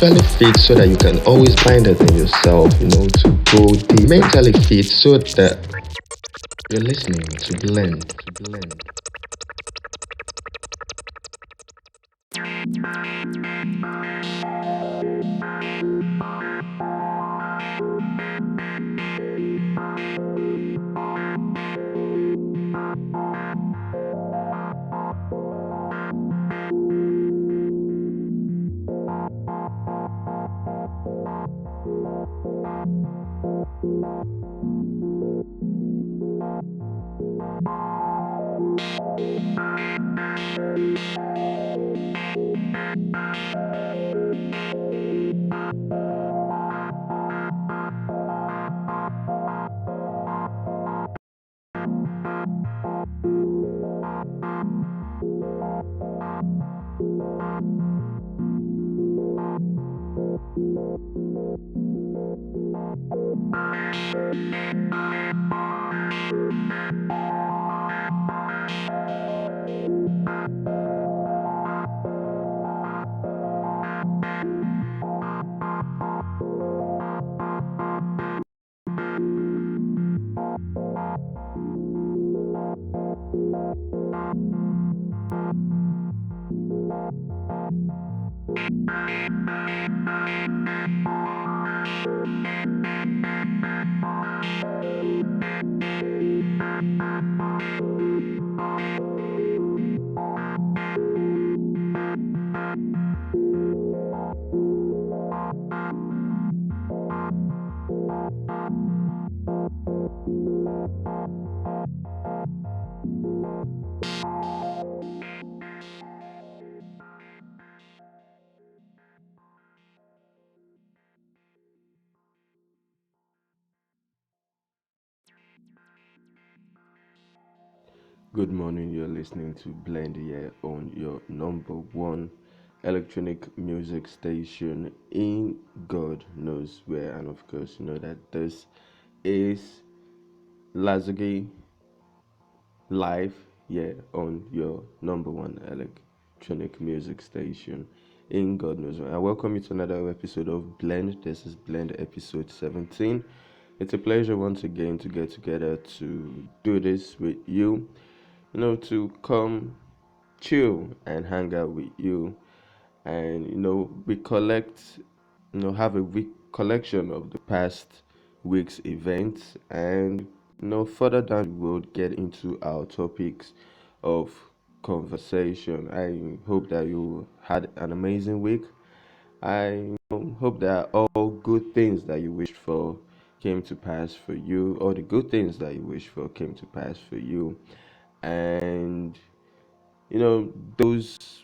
Spiritually fit so that you can always find it in yourself, to go deep. Mentally fit so that you're listening to blend. Good morning, you're listening to Blend here on your number one electronic music station in God knows where. And of course, you know that this is Lázougi live here on your number one electronic music station in God knows where. I welcome you to another episode of Blend. This is Blend episode 17. It's a pleasure once again to get together to do this with you, to come chill and hang out with you and recollect, have a recollection of the past week's events, and further down the road get into our topics of conversation. I hope that you had an amazing week. I hope that all good things that you wished for came to pass for you, all the good things that you wished for came to pass for you, and you know those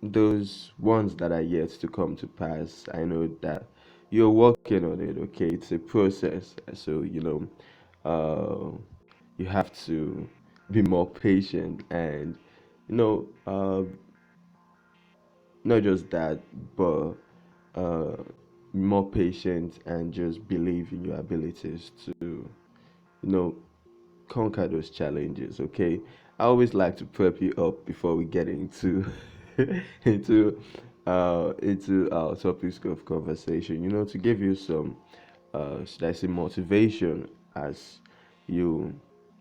those ones that are yet to come to pass. I know that you're working on it. Okay, it's a process, so uh, you have to be more patient, and you know uh, not just that, but uh, more patient and just believe in your abilities to know conquer those challenges. Okay, I always like to prep you up before we get into into our topics of conversation, to give you some should I say motivation as you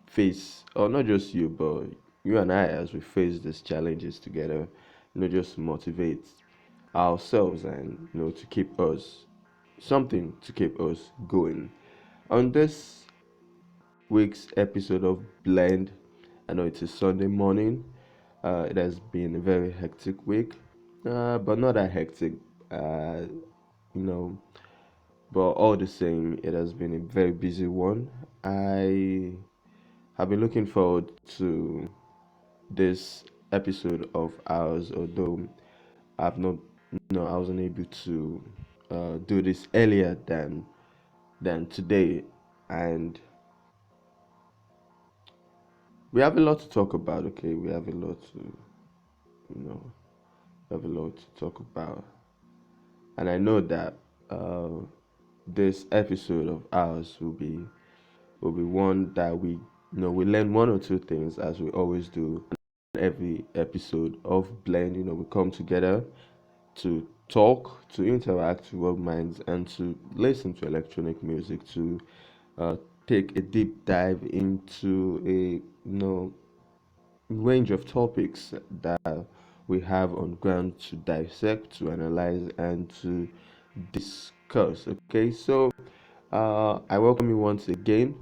face, or not just you, but you and I, as we face these challenges together, just motivate ourselves, and to keep us something to keep us going. On this week's episode of Blend, I know it's a Sunday morning. It has been a very hectic week, but not that hectic, uh, you know. But all the same, it has been a very busy one. I have been looking forward to this episode of ours, although I've not No, I wasn't able to do this earlier than today, and we have a lot to talk about. Okay, we have a lot to you know have a lot to talk about, and I know that uh, this episode of ours will be one that we learn one or two things as we always do. Every episode of Blend, we come together to talk, to interact with our minds, and to listen to electronic music, to uh, take a deep dive into a range of topics that we have on ground to dissect, to analyze, and to discuss. Okay, so I welcome you once again,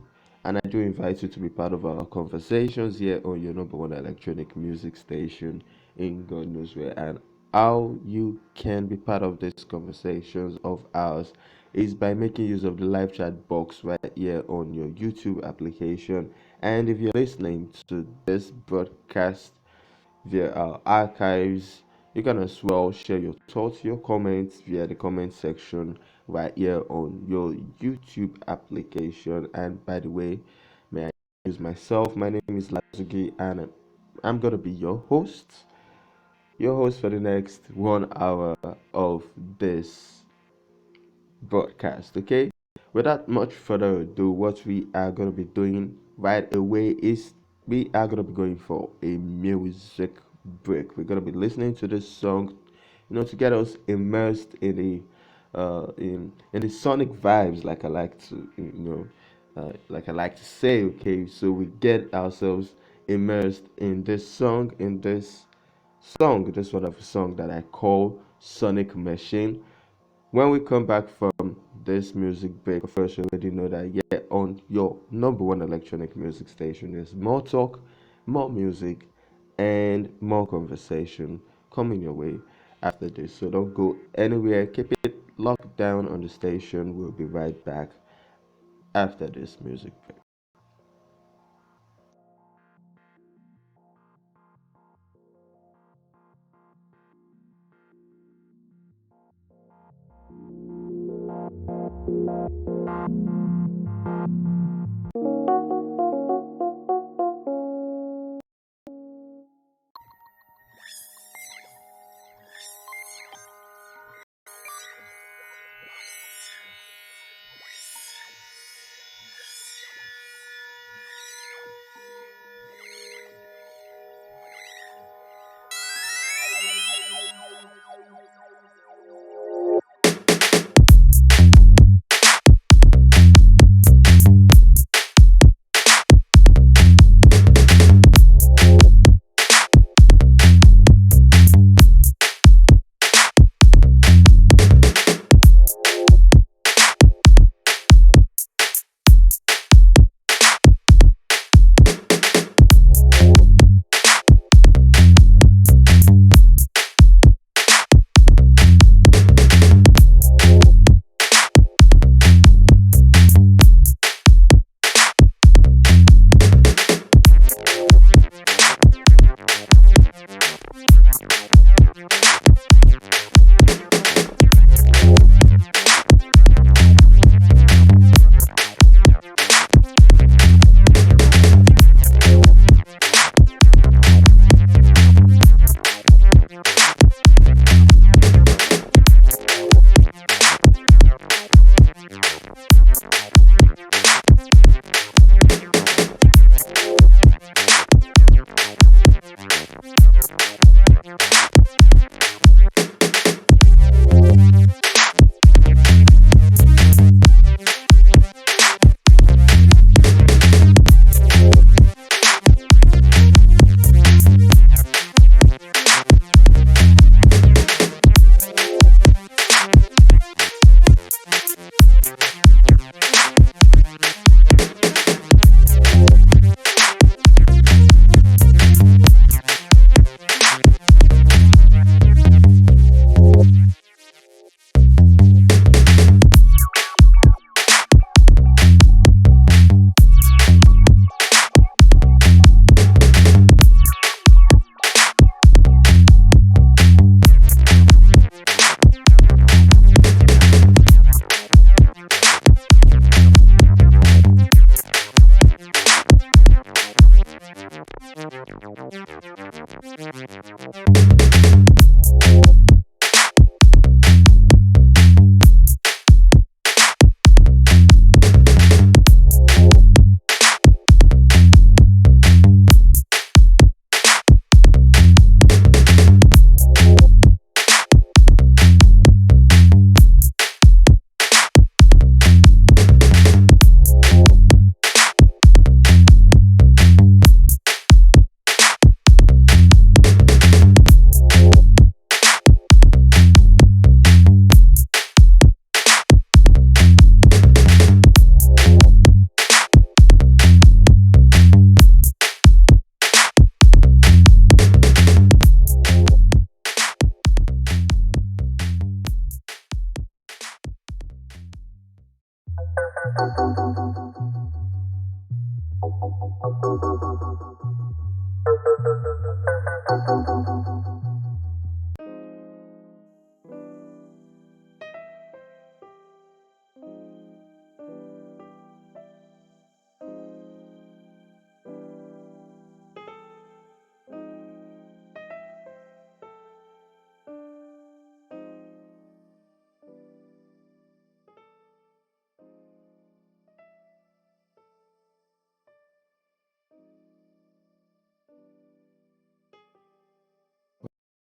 and I do invite you to be part of our conversations here on your number one electronic music station in God knows where. And how you can be part of these conversations of ours is by making use of the live chat box right here on your YouTube application. And if you're listening to this broadcast via our archives, you can as well share your thoughts, your comments via the comment section right here on your YouTube application. And by the way, may I introduce myself? My name is Lázougi, and I'm gonna be your host for the next 1 hour of this broadcast. Okay, without much further ado, what we are going to be doing right away is we are going to be going for a music break. We're going to be listening to this song, to get us immersed in the sonic vibes, like I like to, like I like to say. Okay, so we get ourselves immersed in this wonderful song that I call Sonic Machine. When we come back from this music break, of course, you already know that, yeah, on your number one electronic music station, there's more talk, more music, and more conversation coming your way after this. So don't go anywhere. Keep it locked down on the station. We'll be right back after this music break.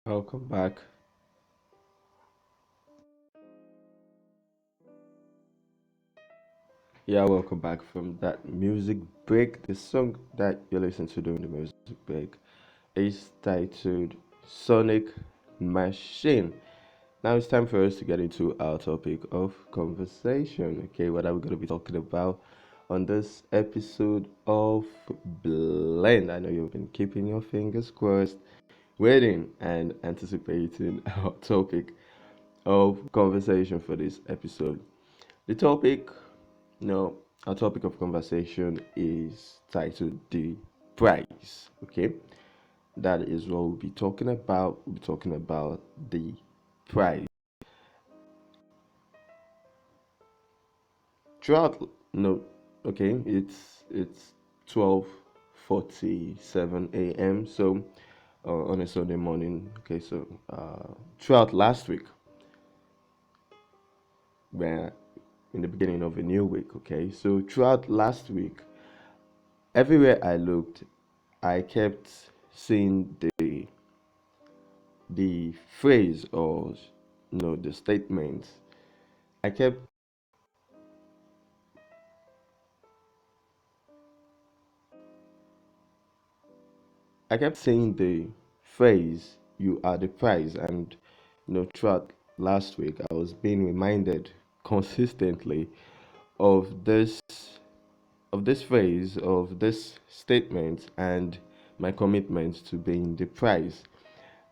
Welcome back. Yeah, welcome back from that music break. The song that you listen to during the music break is titled Sonic Machine. Now it's time for us to get into our topic of conversation. Okay, what are we going to be talking about on this episode of Blend? I know you've been keeping your fingers crossed, waiting and anticipating our topic of conversation for this episode. The topic, no, our topic of conversation is titled The Price. Okay, that is what we'll be talking about. We'll be talking about the price. Throughout, no, okay, it's 12:47 a.m. So on a Sunday morning. Okay, so throughout last week, where in the beginning of a new week. Okay, so throughout last week, everywhere I looked, I kept seeing the phrase or the statement. I kept I kept saying the phrase "you are the prize," and throughout last week, I was being reminded consistently of this phrase, of this statement, and my commitment to being the prize.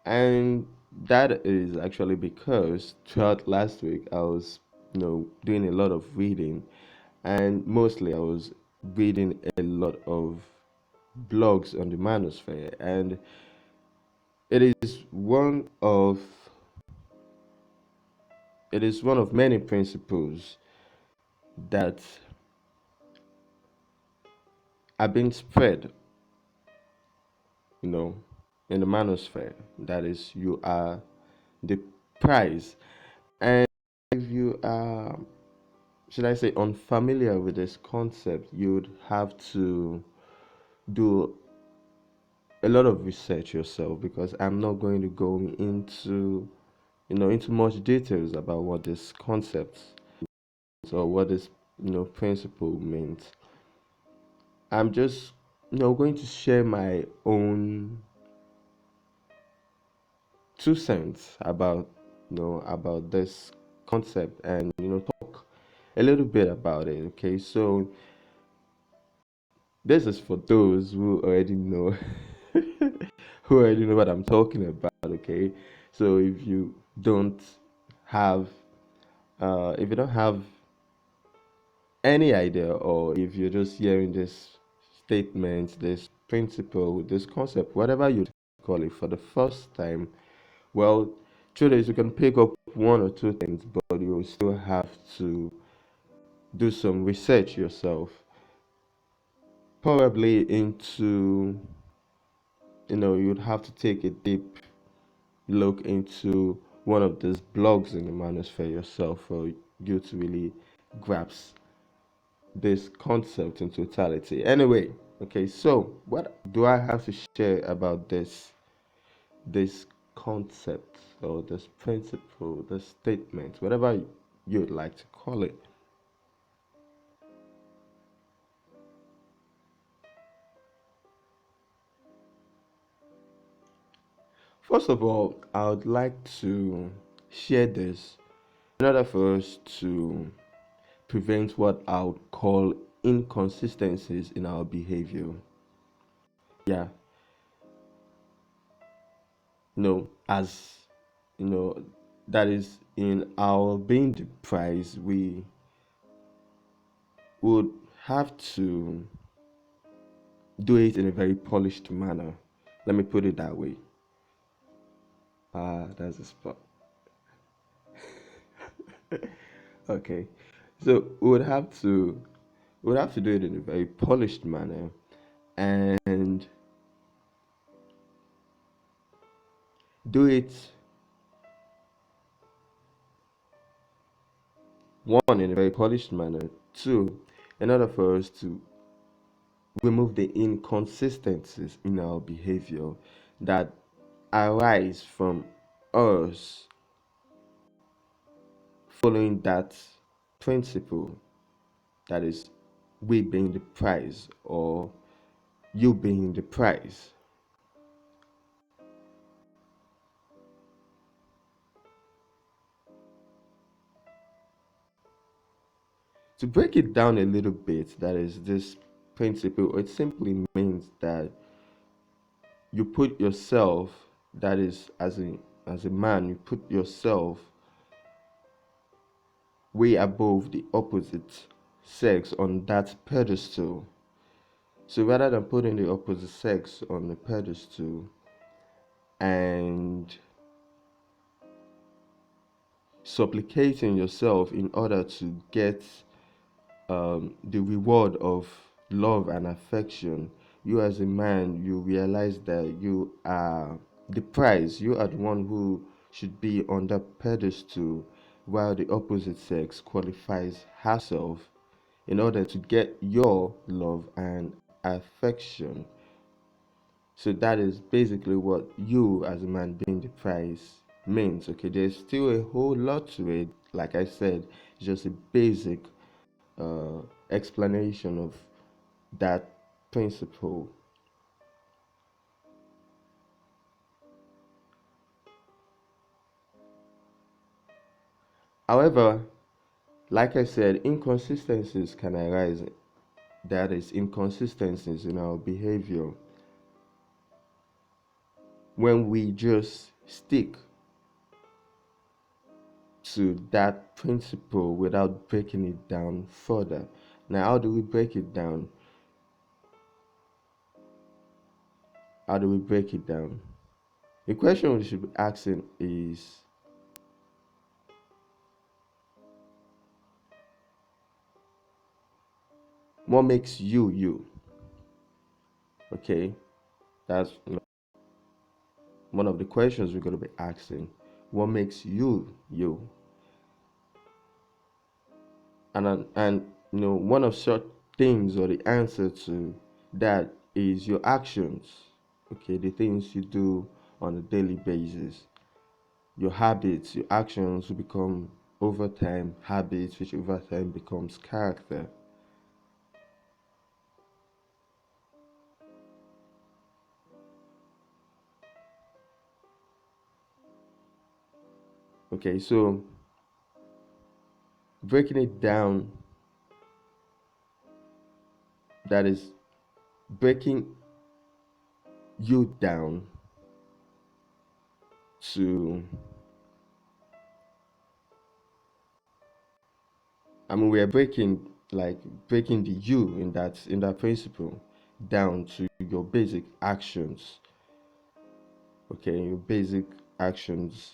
And that is actually because throughout last week I was, doing a lot of reading, and mostly I was reading a lot of blogs on the manosphere, and it is one of many principles that have been spread, you know, in the manosphere. That is, you are the prize, and if you are, should I say, unfamiliar with this concept, you'd have to do a lot of research yourself, because I'm not going to go into much details about what this concept or what this principle means. I'm just going to share my own 2 cents about this concept, and talk a little bit about it. Okay, so this is for those who already know who already know what I'm talking about. Okay, so don't have if you don't have any idea, or if you're just hearing this statement, this principle, this concept, whatever you call it, for the first time, well, truth is you can pick up one or two things, but you will still have to do some research yourself, probably into, you'd have to take a deep look into one of these blogs in the manosphere yourself for you to really grasp this concept in totality. Anyway, okay, so what do I have to share about this concept, or this principle, this statement, whatever you'd like to call it? First of all, I would like to share this in order for us to prevent what I would call inconsistencies in our behavior. Yeah, as you know, that is, in our being the prize, would have to do it in a very polished manner. Let me put it that way. That's the spot. Okay. So we would have to do it in a very polished manner and do it one in a very polished manner. Two, in order for us to remove the inconsistencies in our behavior that arise from us following that principle, that is, we being the prize or you being the prize. To break it down a little bit, that is, this principle, it simply means that you put yourself, that is, as a man, you put yourself way above the opposite sex on that pedestal. So rather than putting the opposite sex on the pedestal and supplicating yourself in order to get the reward of love and affection, you as a man, you realize that you are the prize. You are the one who should be on that pedestal, while the opposite sex qualifies herself in order to get your love and affection. So that is basically what you as a man being the prize means. Okay, there's still a whole lot to it. Like I said, it's just a basic uh, explanation of that principle. However, like I said, inconsistencies can arise. That is, inconsistencies in our behavior when we just stick to that principle without breaking it down further. Now, how do we break it down? How do we break it down? The question we should be asking is, what makes you you? Okay, that's one of the questions we're going to be asking. What makes you you? And one of such things, or the answer to that, is your actions. Okay, the things you do on a daily basis, your habits, your actions will become over time habits, which over time becomes character. Okay, so breaking it down, that is breaking you down to, I mean, we are breaking the you in that principle down to your basic actions. Okay, your basic actions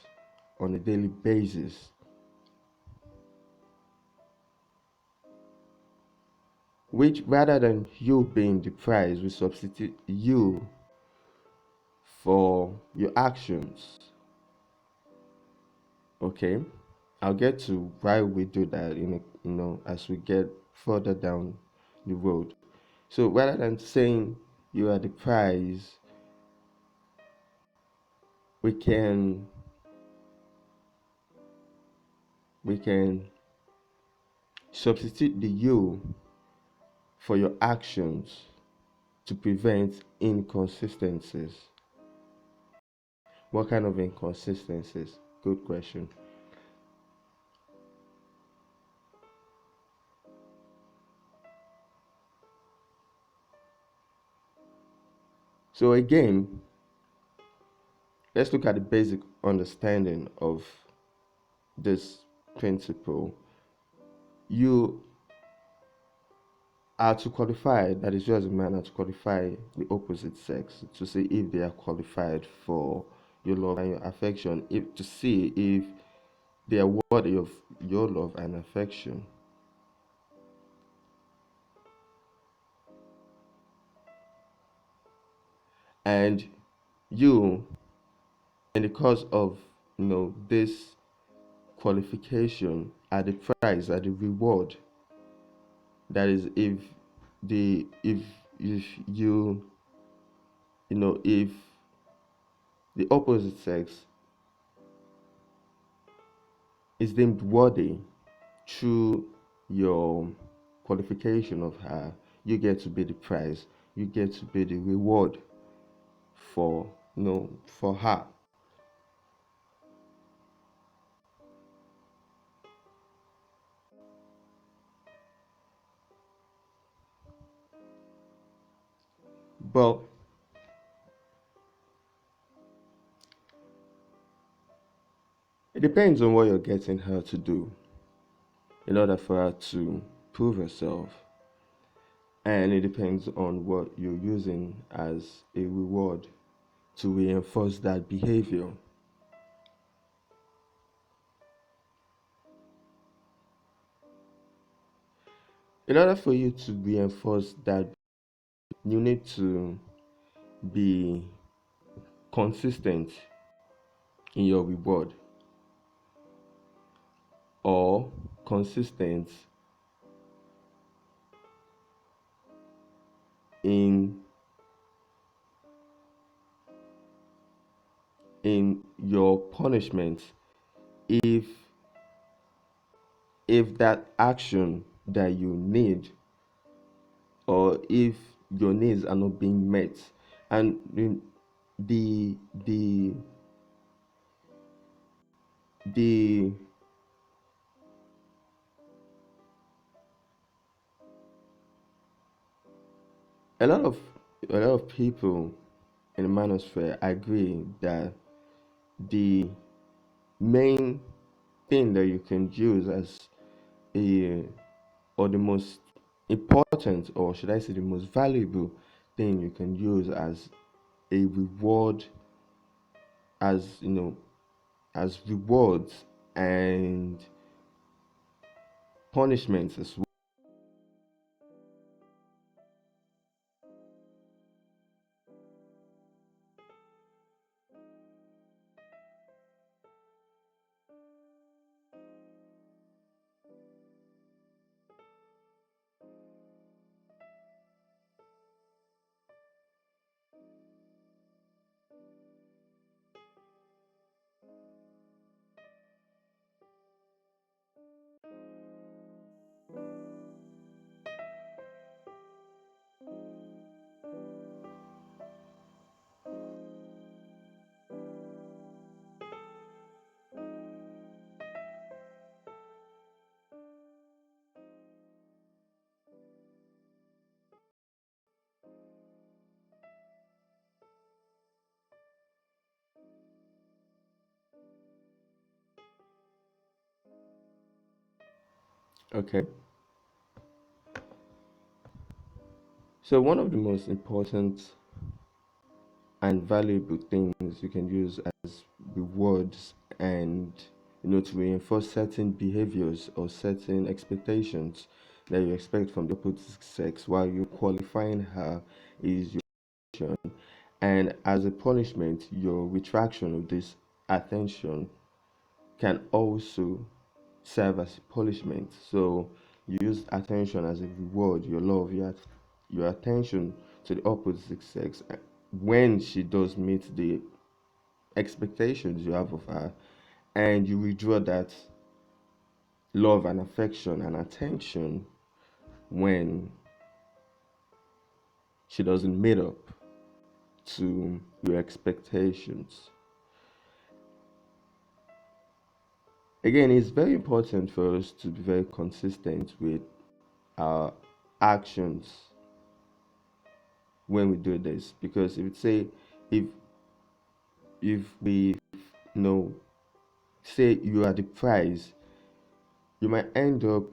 on a daily basis, which rather than you being the prize, we substitute you for your actions. Okay, I'll get to why we do that as we get further down the road. So rather than saying you are the prize, we can we can substitute the you for your actions to prevent inconsistencies. What kind of inconsistencies? Good question. So again, let's look at the basic understanding of this principle. You are to qualify, that is, you as a man are to qualify the opposite sex to see if they are qualified for your love and your affection, if to see if they are worthy of your love and affection. And you, in the course of this qualification, are the prize, are the reward. That is, the if if the opposite sex is deemed worthy through your qualification of her, you get to be the prize, you get to be the reward for for her. But it depends on what you're getting her to do in order for her to prove herself, and it depends on what you're using as a reward to reinforce that behavior. In order for you to reinforce that, you need to be consistent in your reward, or consistent in your punishment if that action that you need, or if your needs are not being met. And the the the a lot of people in the manosphere agree that the main thing that you can use as a, or the most important, or should I say the most valuable thing you can use as a reward, as as rewards and punishments as well. Okay, so one of the most important and valuable things you can use as rewards, and to reinforce certain behaviors or certain expectations that you expect from the opposite sex while you're qualifying her, is your attention. And as a punishment, your retraction of this attention can also serve as punishment. So you use attention as a reward, your love, your attention to the opposite sex when she does meet the expectations you have of her, and you withdraw that love and affection and attention when she doesn't meet up to your expectations. Again, it's very important for us to be very consistent with our actions when we do this, because if say if we know say you are the prize, you might end up,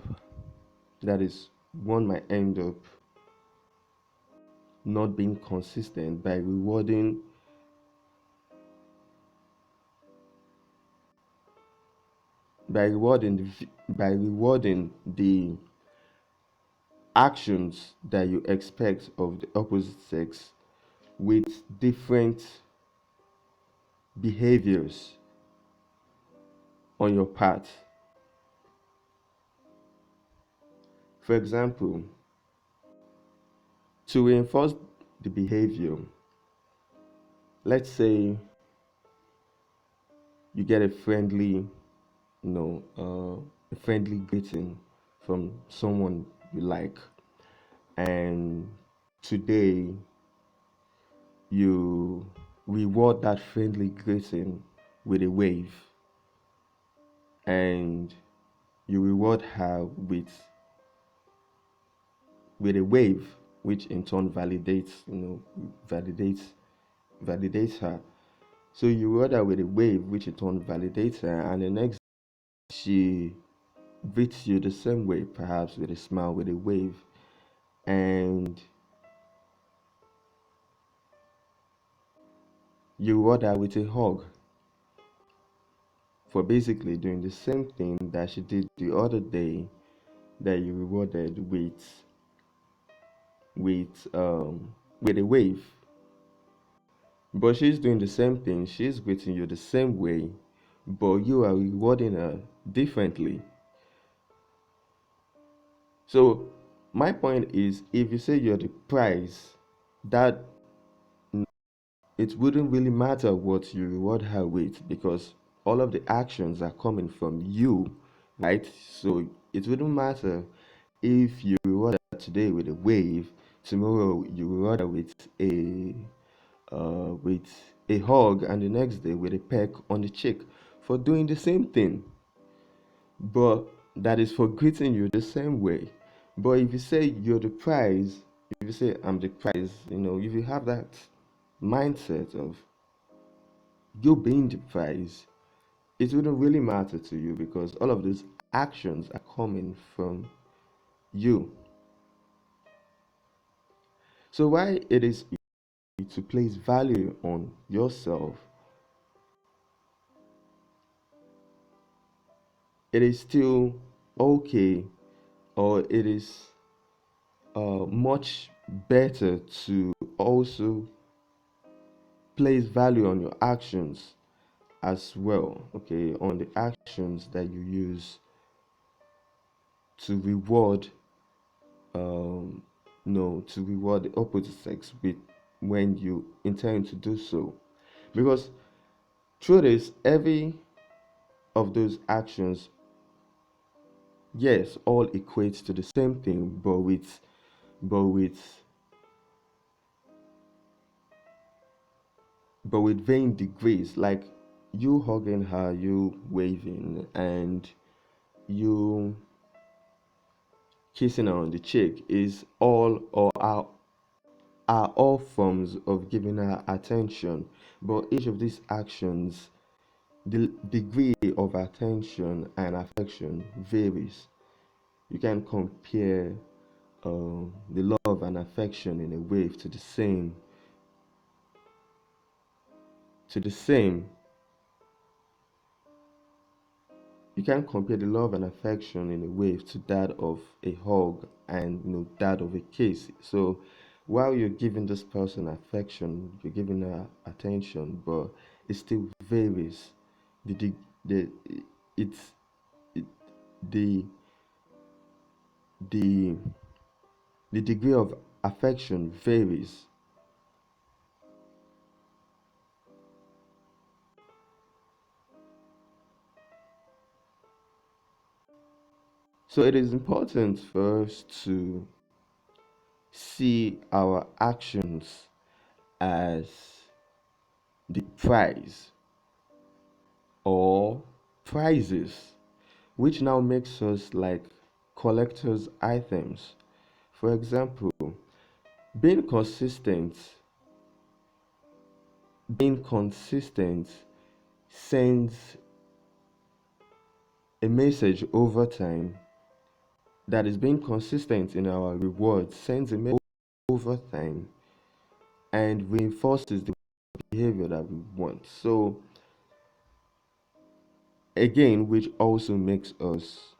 that is, one might end up not being consistent by rewarding the actions that you expect of the opposite sex with different behaviors on your part. For example, to reinforce the behavior, let's say you get a friendly greeting from someone you like, and today you reward that friendly greeting with a wave, and you reward her with a wave, which in turn validates validates her. So you reward her with a wave, which in turn validates her, and the next she greets you the same way, perhaps with a smile, with a wave, and you reward her with a hug for basically doing the same thing that she did the other day that you rewarded with a wave. But she's doing the same thing, she's greeting you the same way, but you are rewarding her differently. So my point is, if you say you're the prize, that it wouldn't really matter what you reward her with, because all of the actions are coming from you, right? So it wouldn't matter if you reward her today with a wave, tomorrow you reward her with a hug, and the next day with a peck on the cheek for doing the same thing. But that is for greeting you the same way. But if you say you're the prize, if you say I'm the prize, if you have that mindset of you being the prize, it wouldn't really matter to you, because all of those actions are coming from you. So why it is to place value on yourself, it is still okay, or it is much better to also place value on your actions as well, okay, on the actions that you use to reward, um, no, to reward the opposite sex with when you intend to do so. Because through this, every of those actions, yes, all equates to the same thing, but with varying degrees. Like you hugging her, you waving, and you kissing her on the cheek is all, or are all forms of giving her attention. But each of these actions, the degree of attention and affection varies. You can compare the love and affection in a wave to the same. You can compare the love and affection in a wave to that of a hug, and that of a kiss. So while you're giving this person affection, you're giving her attention, but it still varies. The it's it, the the the degree of affection varies. So it is important for us to see our actions as the prize or prizes, which now makes us like collector's items. For example, being consistent, being consistent sends a message over time that is being consistent in our reward sends a message over time and reinforces the behavior that we want. So again, which also makes us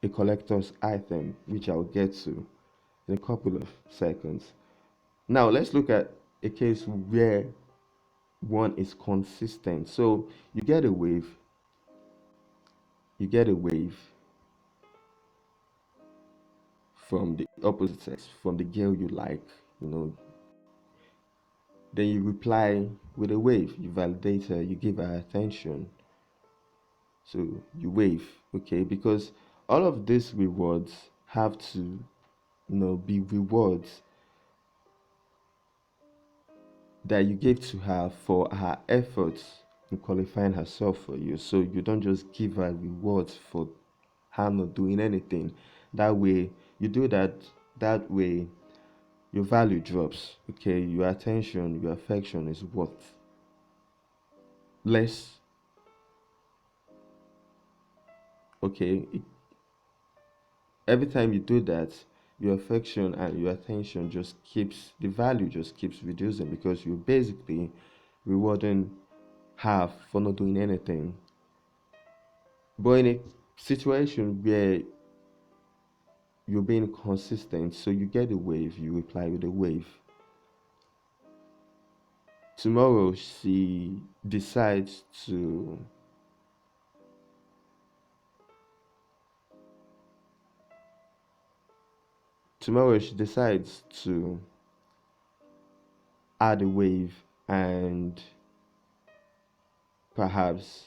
a collector's item, which I'll get to in a couple of seconds. Now let's look at a case where one is consistent. So you get a wave from the opposite sex, from the girl you like, you know, then you reply with a wave, you validate her, you give her attention, so you wave, okay, because all of these rewards have to, be rewards that you give to her for her efforts in qualifying herself for you. So you don't just give her rewards for her not doing anything. That way, you do that, that way your value drops. Okay, your attention, your affection is worth less. Okay, every time you do that, your affection and your attention just keeps the value just keeps reducing because you're basically rewarding her for not doing anything. But in a situation where you're being consistent, so you get a wave, you reply with a wave. Tomorrow she decides to tomorrow she decides to add a wave and perhaps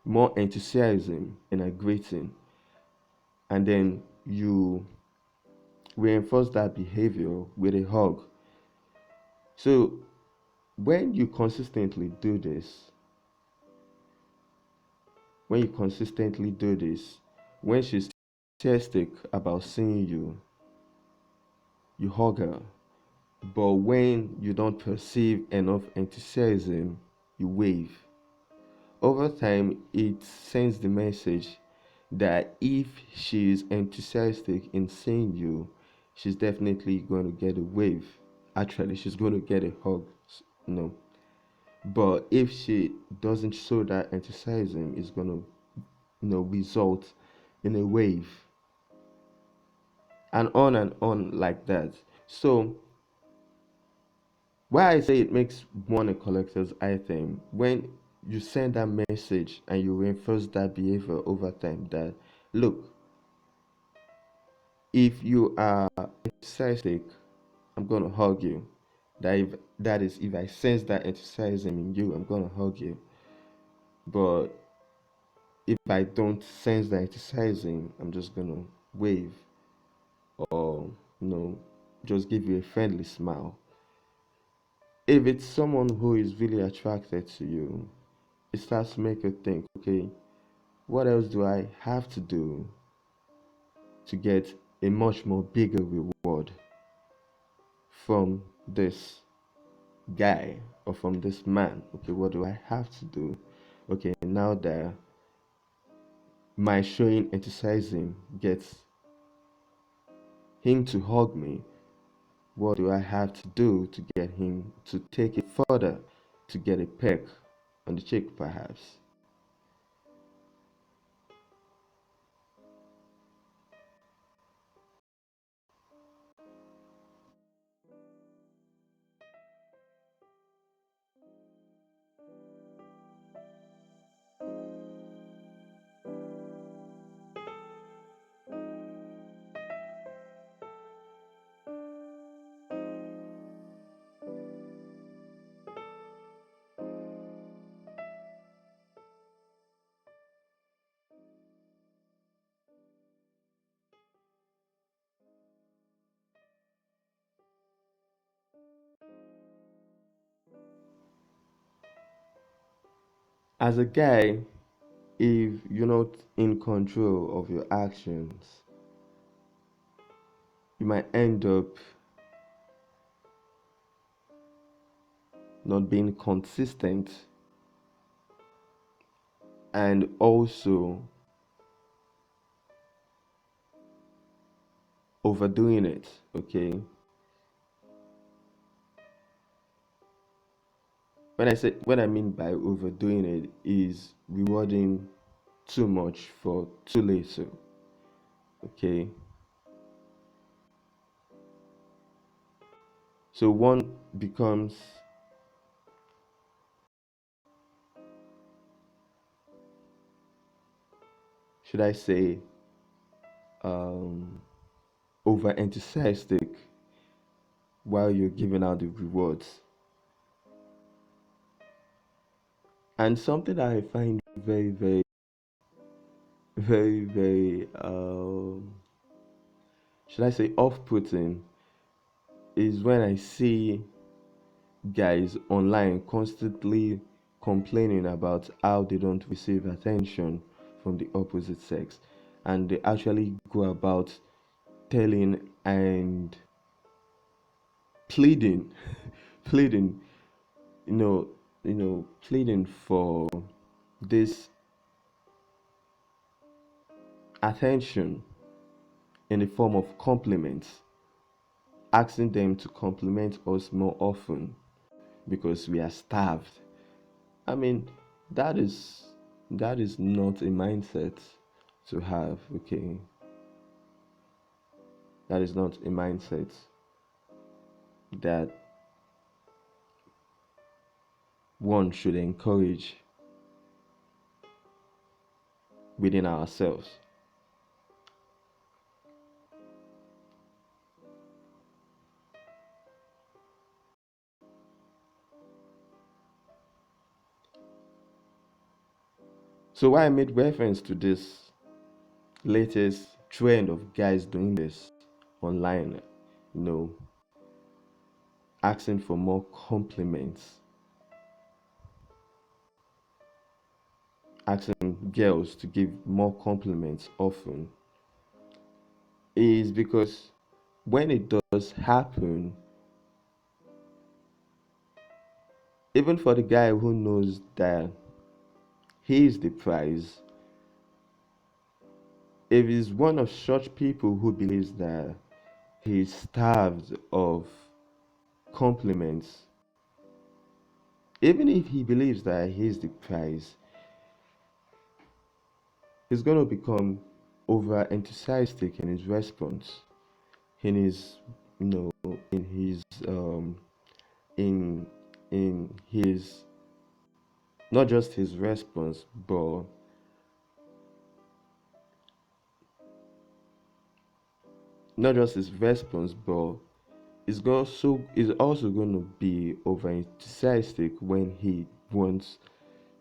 more enthusiasm in a greeting, and then you reinforce that behavior with a hug. So when you consistently do this, when you consistently do this, when she's enthusiastic about seeing you, you hug her. But when you don't perceive enough enthusiasm, you wave. Over time, it sends the message that if she's enthusiastic in seeing you, she's definitely going to get a wave. Actually, she's going to get a hug. No. But if she doesn't show that enthusiasm, it's going to, result in a wave. And on like that. So why I say it makes one a collector's item, when you send that message and you reinforce that behavior over time, that look, if you are enthusiastic, I'm gonna hug you. That is if I sense that enthusiasm in you, I'm gonna hug you. But if I don't sense that enthusiasm, I'm just gonna wave or just give you a friendly smile. If it's someone who is really attracted to you, it starts to make you think, okay, what else do I have to do to get a much more bigger reward from this guy or from this man? Okay, what do I have to do? Okay, now that my showing enthusiasm gets him to hug me, what do I have to do to get him to take it further, to get a peck on the cheek perhaps? As a guy, if you're not in control of your actions, you might end up not being consistent and also overdoing it. Okay, what I mean by overdoing it is rewarding too much for too little. Okay, so one becomes, should I say, um, over enthusiastic while you're giving out the rewards. And something that I find very, very, very, very, should I say, off-putting is when I see guys online constantly complaining about how they don't receive attention from the opposite sex, and they actually go about telling and pleading, pleading, you know, pleading for this attention in the form of compliments, asking them to compliment us more often because we are starved. I mean, that is that is not a mindset to have. Okay, that is not a mindset that one should encourage within ourselves. So why I made reference to this latest trend of guys doing this online, you know, asking for more compliments, asking girls to give more compliments often, is because when it does happen, even for the guy who knows that he is the prize, if he's one of such people who believes that he's starved of compliments, even if he believes that he's the prize, he's going to become over enthusiastic in his response, in his, you know, in his, in, in his, not just his response, but not just his response, but is also going to be over enthusiastic when he wants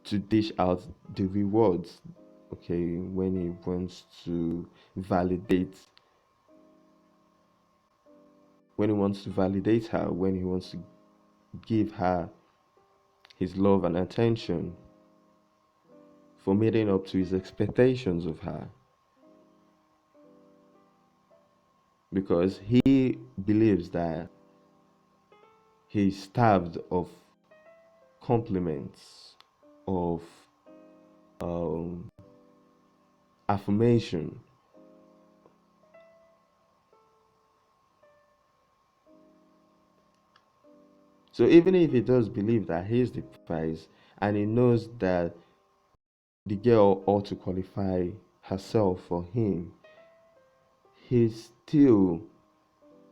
to dish out the rewards. Okay, when he wants to validate, her, when he wants to give her his love and attention for meeting up to his expectations of her, because he believes that he's starved of compliments, of um, affirmation. So even if he does believe that he's the prize and he knows that the girl ought to qualify herself for him, he's still,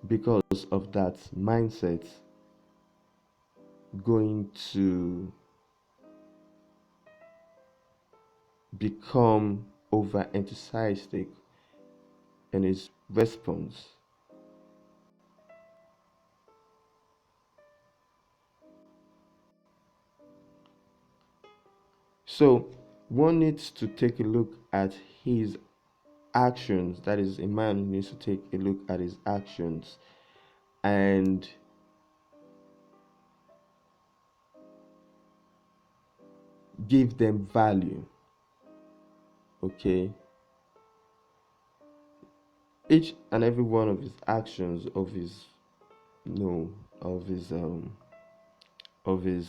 because of that mindset, going to become over enthusiastic in his response. So one needs to take a look at his actions. That is, a man needs to take a look at his actions and give them value. Okay, each and every one of his actions, of his, no, of his of his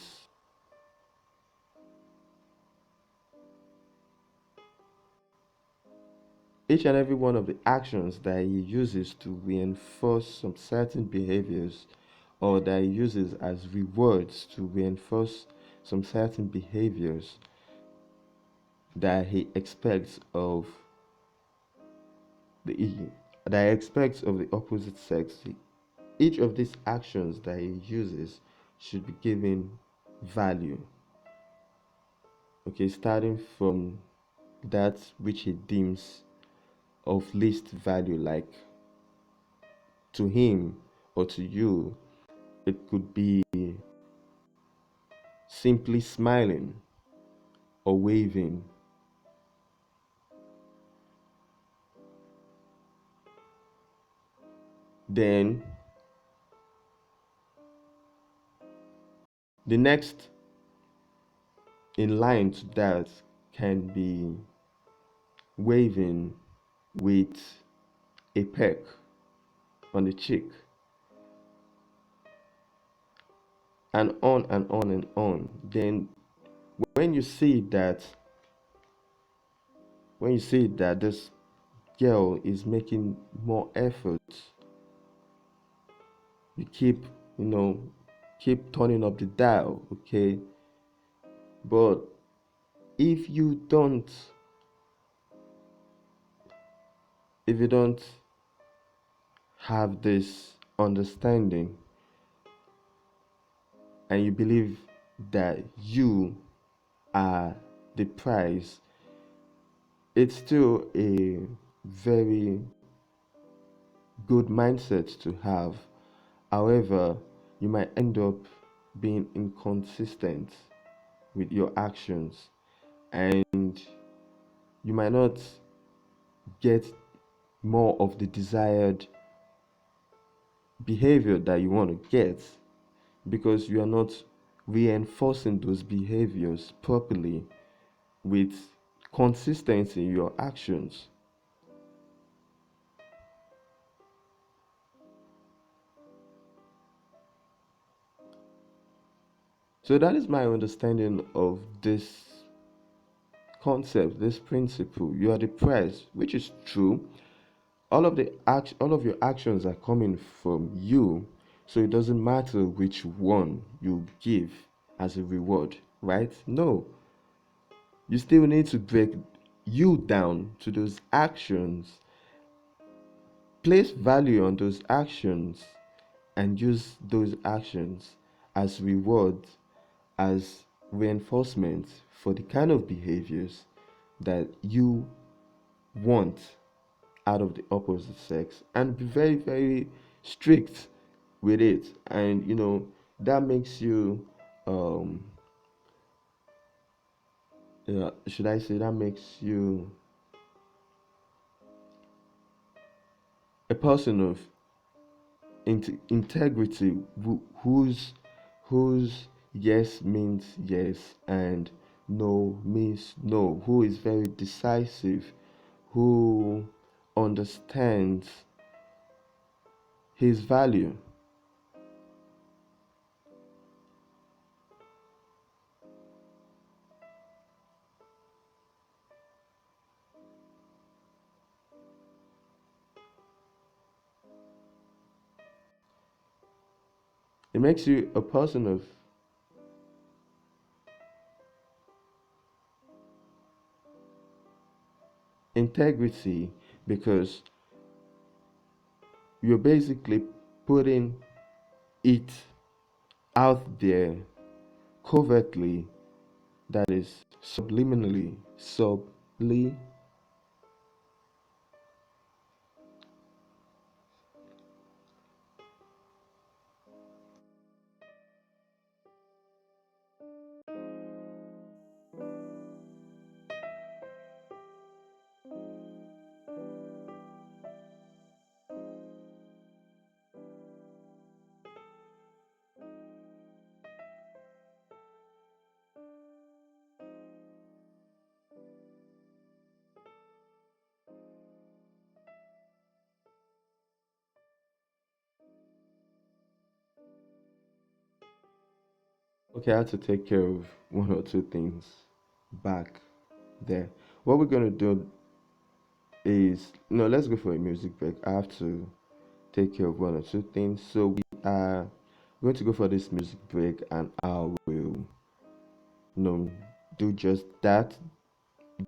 each and every one of the actions that he uses to reinforce some certain behaviors, or that he uses as rewards to reinforce some certain behaviors that he expects of the that he expects of the opposite sex. Each of these actions that he uses should be given value. Okay, starting from that which he deems of least value, like to him or to you, it could be simply smiling or waving. Then the next in line to that can be waving with a peck on the cheek, and on and on and on. Then when you see that this girl is making more effort, you keep, you know, keep turning up the dial, okay? But if you don't if you don't have this understanding, and you believe that you are the prize, it's still a very good mindset to have. However, you might end up being inconsistent with your actions, and you might not get more of the desired behavior that you want to get, because you are not reinforcing those behaviors properly with consistency in your actions. So that is my understanding of this concept, this principle. You are the prize, which is true. All of your actions are coming from you, so it doesn't matter which one you give as a reward, right? No, you still need to break you down to those actions, place value on those actions, and use those actions as reward, as reinforcement for the kind of behaviors that you want out of the opposite sex, and be very, very strict with it. And that makes you, should I say, that makes you a person of integrity, whose yes means yes and no means no, who is very decisive, who understands his value. It makes you a person of integrity, because you're basically putting it out there covertly, that is subliminally, okay. I had to take care of one or two things back there. What we're going to do is let's go for a music break. I have to take care of one or two things. So we are going to go for this music break, and I will do just that.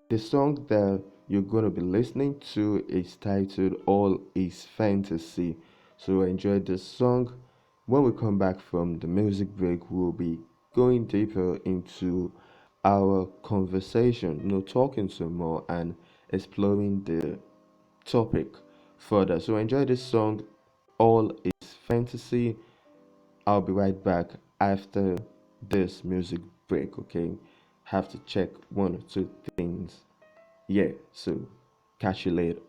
The song that you're going to be listening to is titled All Is Fantasy. So enjoy this song. When we come back from the music break, we'll be going deeper into our conversation, talking some more and exploring the topic further. So enjoy this song, All Is Fantasy. I'll be right back after this music break, okay? Have to check one or two things. Yeah, so catch you later.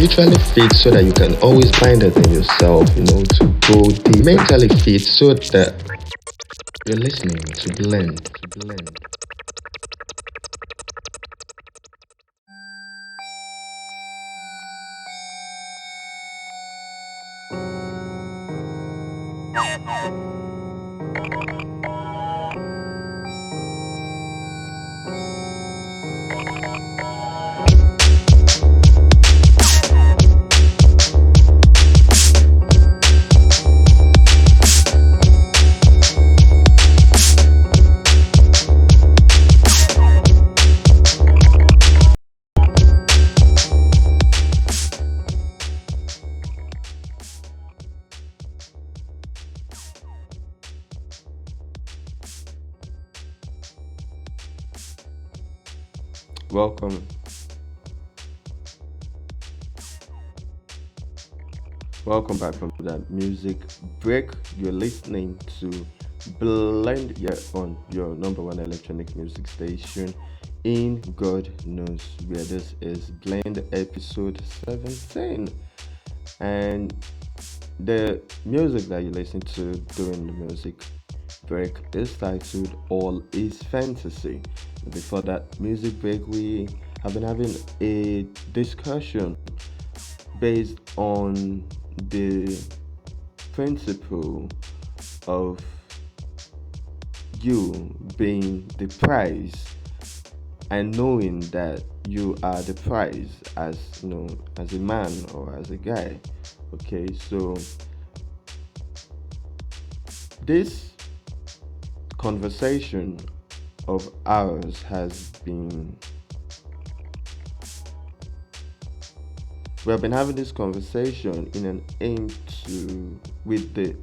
spiritually fit so that you can always find it in yourself, to go deep. Mentally fit so that you're listening to blend. Welcome. Welcome back from that music break. You're listening to Blend on your number one electronic music station in God knows where. This is Blend episode 17. And the music that you listen to during the music break is titled All is Fantasy. Before that music break, we have been having a discussion based on the principle of you being the prize and knowing that you are the prize as as a man or as a guy. Okay, so this conversation of ours has been we have been having this conversation in an aim to with the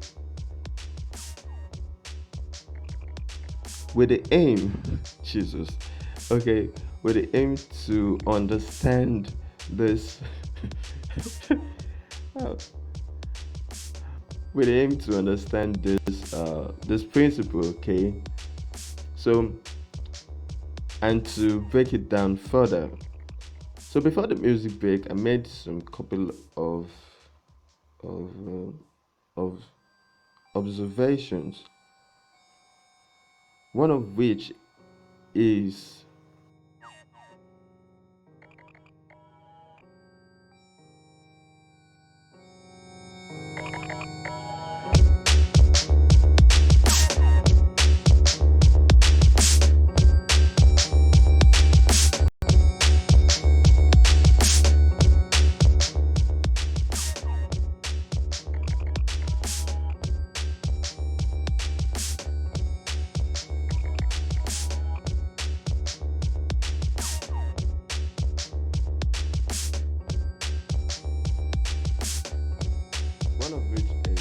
aim Jesus, okay, with the aim to understand this with the aim to understand this principle, okay, so and to break it down further. So before the music break, I made some couple of of observations. One of which is one of which is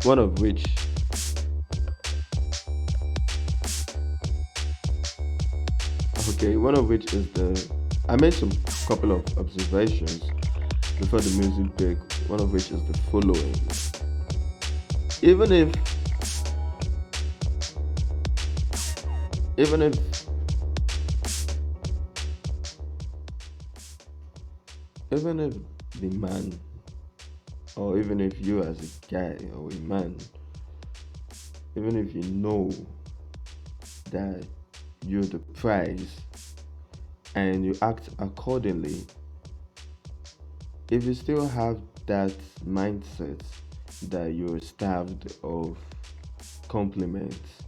one of which okay, one of which is the I made some couple of observations before the music break, one of which is the following. Even if even if even if the man, or even if you as a guy or a man, even if you know that you're the prize and you act accordingly, if you still have that mindset that you're starved of compliments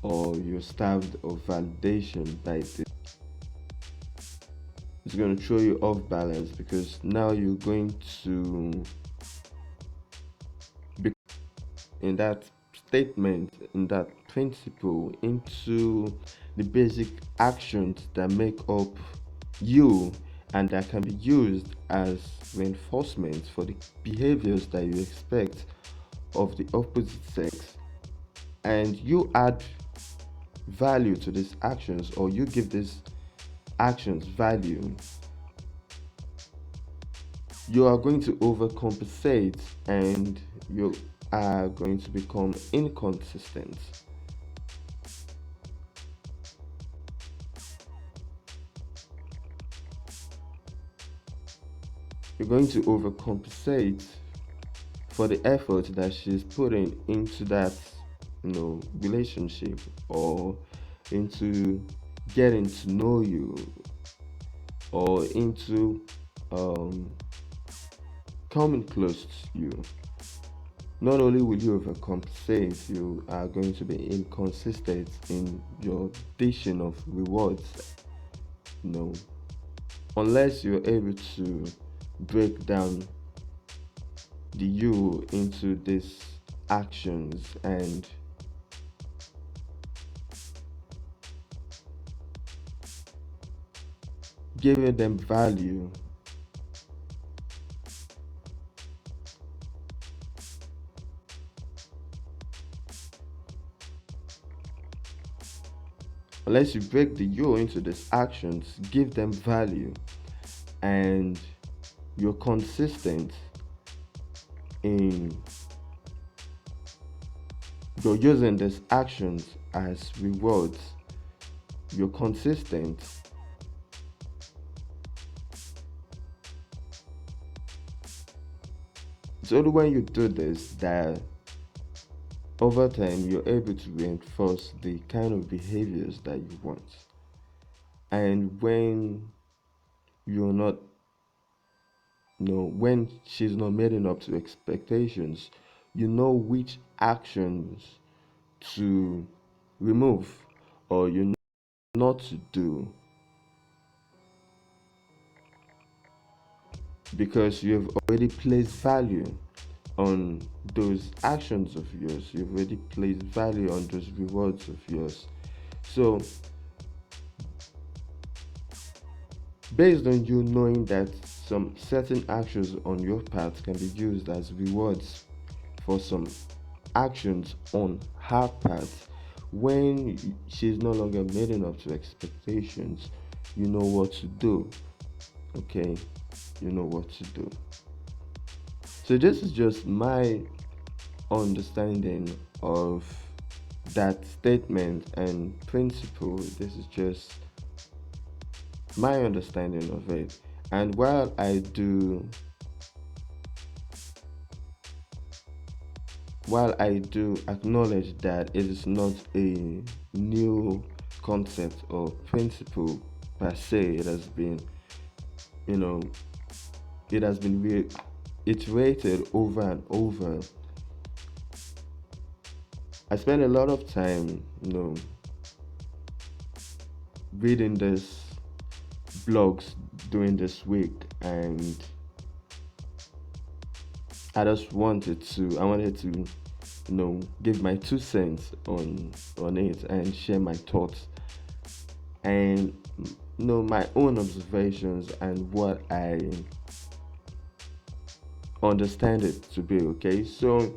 or you're starved of validation by this, it's going to throw you off balance, because now you're going to be in that statement, in that principle, into the basic actions that make up you and that can be used as reinforcement for the behaviors that you expect of the opposite sex, and you add value to these actions, or you give these actions value, you are going to overcompensate and you are going to become inconsistent. You're going to overcompensate for the effort that she's putting into that, relationship, or into getting to know you, or into um, coming close to you. Not only will you overcompensate, you are going to be inconsistent in your dishing of rewards. You know, unless you're able to break down the you into these actions and giving them value. Unless you break the you into these actions, give them value, and you're consistent in you're using these actions as rewards, you're consistent, it's only when you do this that over time you're able to reinforce the kind of behaviors that you want. And when you're not, when she's not meeting up to expectations, you know which actions to remove, or you know not to do, because you've already placed value on those actions of yours. You've already placed value on those rewards of yours. So, based on you knowing that some certain actions on your part can be used as rewards for some actions on her part, when she's no longer meeting up to expectations, you know what to do. Okay, you know what to do. So, this is just my understanding of that statement and principle. This is just my understanding of it. And while I do acknowledge that it is not a new concept or principle per se, you know it has been iterated over and over. I spent a lot of time, reading this blogs during this week, and I wanted to, give my 2 cents on it and share my thoughts and, my own observations and what I understand it to be. Okay, so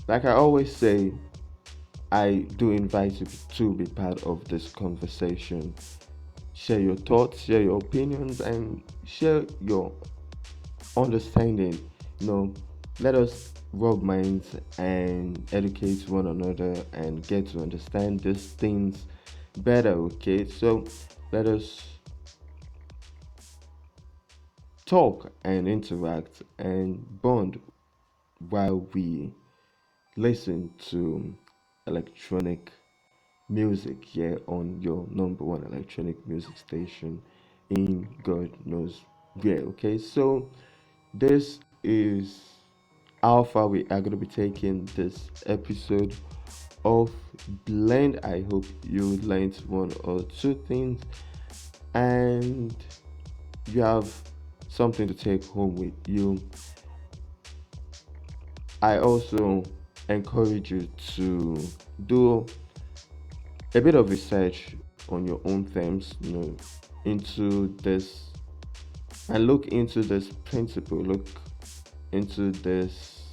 like I always say, I do invite you to be part of this conversation. Share your thoughts, share your opinions, and share your understanding. Let us rub minds and educate one another and get to understand these things better. Okay, so let us talk and interact and bond while we listen to electronic music here on your number one electronic music station in God knows where. Okay, so this is how far we are going to be taking this episode of Blend. I hope you learned one or two things and you have something to take home with you. I also encourage you to do a bit of research on your own terms, into this, and look into this principle, look into this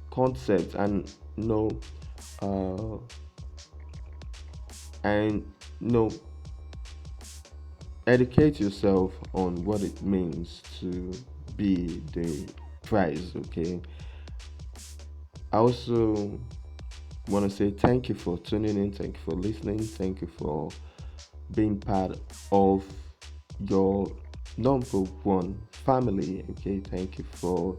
concept, and uh, and educate yourself on what it means to be the prize. Okay. I also want to say thank you for tuning in. Thank you for listening. Thank you for being part of your number one family. Okay. Thank you for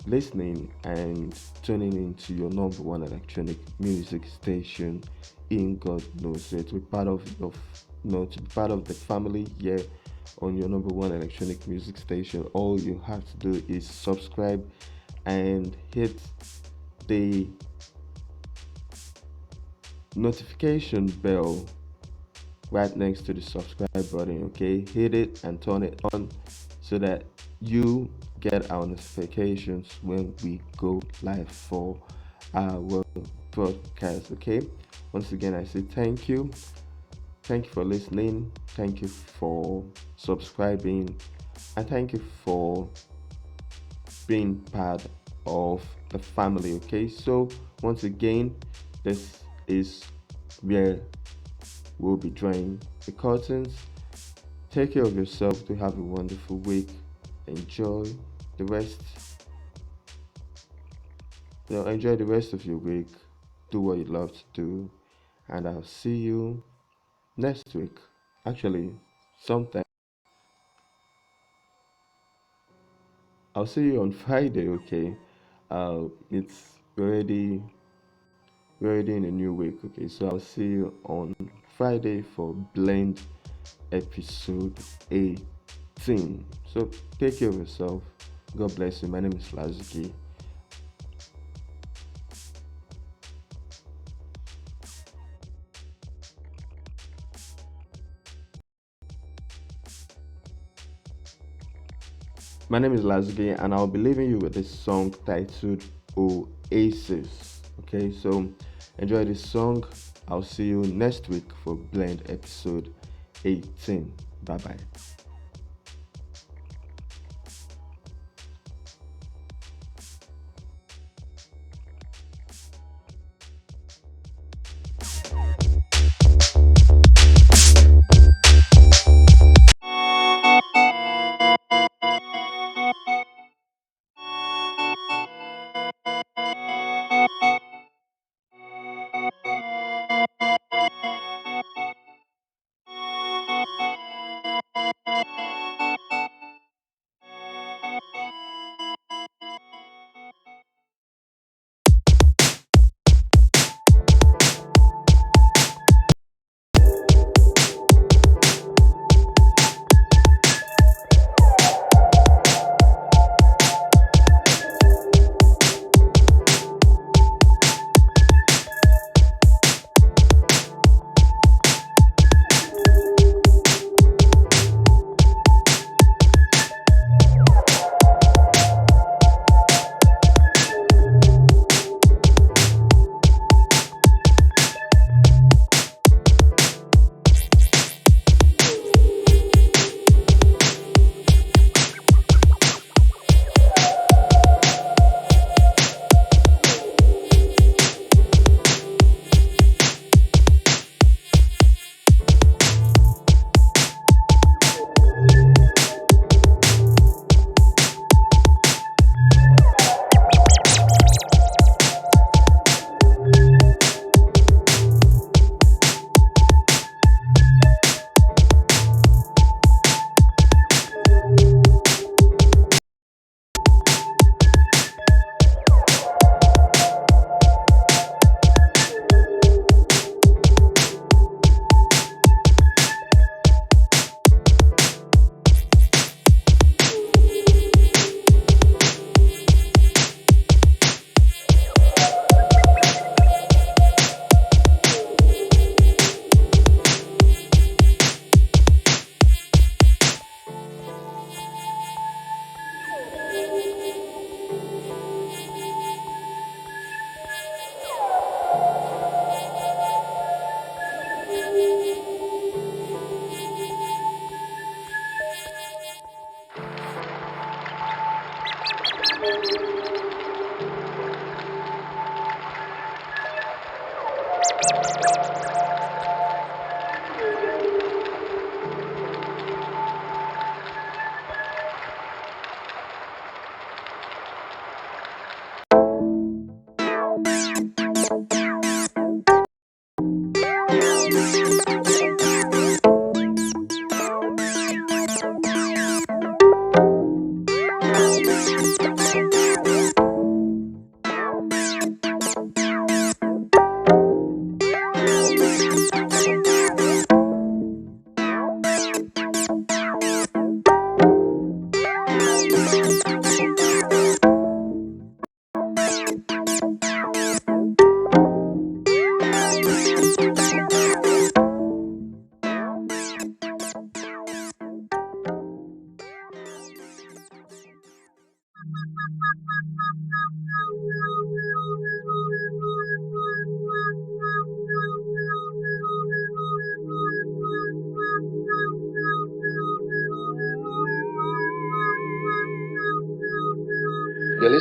listening and tuning into your number one electronic music station in God knows. So to be part of to be part of the family here on your number one electronic music station, all you have to do is subscribe and hit the notification bell right next to the subscribe button. Okay, hit it and turn it on so that you get our notifications when we go live for our broadcast. Okay, once again I say thank you for listening, thank you for subscribing, and thank you for being part of the family. Okay, so once again, this is where we'll be drawing the curtains. Take care of yourself. To have a wonderful week. Enjoy the rest. Enjoy the rest of your week. Do what you love to do, and I'll see you next week. Actually, sometime I'll see you on Friday. Okay. It's already in a new week. Okay, so I'll see you on Friday for Blend episode 18. So take care of yourself. God bless you. My name is Lázougi. My name is Lázougi, and I'll be leaving you with this song titled Oasis. Okay, so enjoy this song. I'll see you next week for Blend episode 18. Bye bye.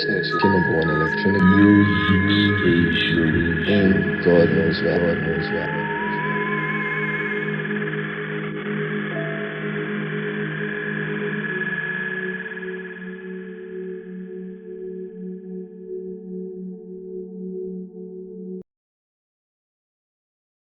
listening to the number one electronic music station in God knows where.